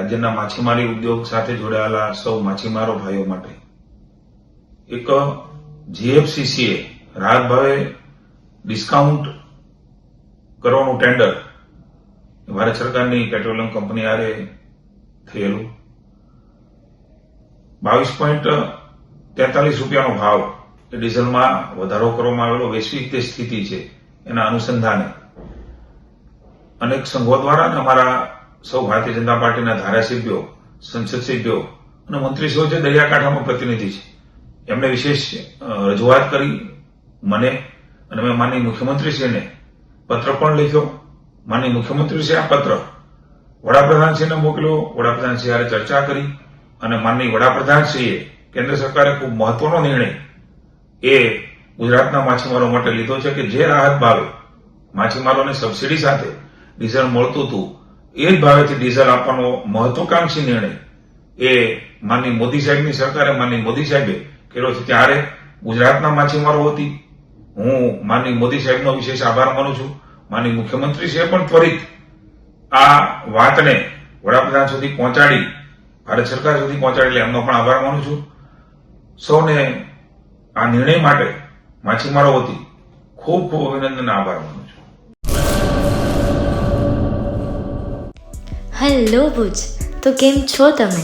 રાજ્યના માછીમારી ઉદ્યોગ સાથે જોડાયેલા સૌ માછીમારો ભાઈઓ માટે એક જીએફસીસીએ રાહત ભાવે ડિસ્કાઉન્ટ કરવાનું ટેન્ડર ભારત સરકારની પેટ્રોલિયમ કંપની આરે થયેલું 22.43 રૂપિયાનો ભાવ એ ડીઝલમાં વધારો કરવામાં આવેલો વૈશ્વિક જે સ્થિતિ છે એના અનુસંધાને અનેક સંઘો દ્વારા અને અમારા સૌ ભારતીય જનતા પાર્ટીના ધારાસભ્યો, સંસદ સભ્યો અને મંત્રીશ્રીઓ જે દરિયાકાંઠામાં પ્રતિનિધિ છે એમણે વિશેષ રજૂઆત કરી મને, અને મેં માનનીય મુખ્યમંત્રીશ્રીને પત્ર પણ લખ્યો. માનનીય મુખ્યમંત્રીશ્રીએ આ પત્ર વડાપ્રધાનશ્રીને મોકલ્યો. વડાપ્રધાનશ્રી હારે ચર્ચા કરી અને માનનીય વડાપ્રધાનશ્રીએ કેન્દ્ર સરકારે ખૂબ મહત્વનો નિર્ણય એ ગુજરાતના માછીમારો માટે લીધો છે કે જે રાહત ભાવે માછીમારોને સબસિડી સાથે ડીઝલ મળતું હતું એ જ ભાવેથી ડીઝલ આપવાનો મહત્વાકાંક્ષી નિર્ણય એ માનનીય મોદી સાહેબની સરકારે, માનનીય મોદી સાહેબે કર્યો છે. ત્યારે ગુજરાતના માછીમારો વતી હું માનનીય મોદી સાહેબનો વિશેષ આભાર માનું છું. માનનીય મુખ્યમંત્રીશ્રીએ પણ ત્વરિત આ વાતને વડાપ્રધાન સુધી પહોંચાડી, ભારત સરકાર સુધી પહોંચાડી, એટલે એમનો પણ આભાર માનું છું. સૌને આ નિર્ણય માટે માછીમારો વતી ખૂબ ખૂબ અભિનંદન અને આભાર માનું છું. હેલો ભુજ, તો કેમ છો તમે?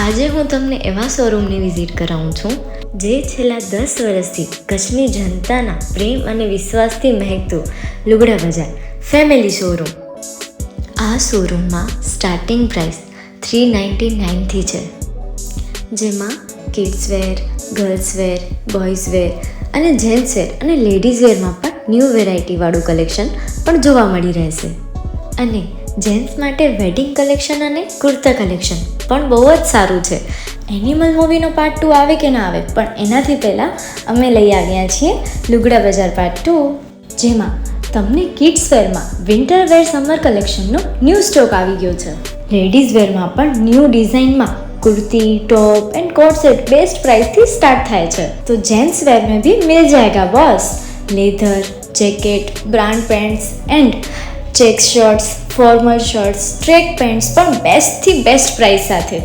આજે હું તમને એવા શોરૂમની વિઝિટ કરાવું છું જે છેલ્લા 10 વર્ષથી કચ્છની જનતાના પ્રેમ અને વિશ્વાસથી મહેકતું લુગડા બજાર ફેમિલી શોરૂમ. આ શોરૂમમાં સ્ટાર્ટિંગ પ્રાઇસ 399થી છે, જેમાં kids wear, girls wear, boys wear અને જેન્ટ્સ વેર અને લેડીઝ વેરમાં પણ ન્યૂ વેરાયટીવાળું કલેક્શન પણ જોવા મળી રહેશે. અને જેન્ટ્સ માટે વેડિંગ કલેક્શન અને કુર્તા કલેક્શન પણ બહુ જ સારું છે. એનિમલ મૂવીનો પાર્ટ 2 આવે કે ના આવે, પણ એનાથી પહેલાં અમે લઈ આવ્યા છીએ લુગડા બજાર પાર્ટ 2, જેમાં તમને કિડ્સ વેરમાં વિન્ટર વેર સમર કલેક્શનનો ન્યૂ સ્ટોક આવી ગયો છે. લેડીઝ વેરમાં પણ ન્યૂ ડિઝાઇનમાં kurti, top and coat set best price थी स्टार्ट थाय छे. तो जेंट्स वेर में भी मिल जाएगा boss. Leather, jacket, brand pants and check shirts, formal shirts, track pants पण बेस्ट थी बेस्ट प्राइस साथे.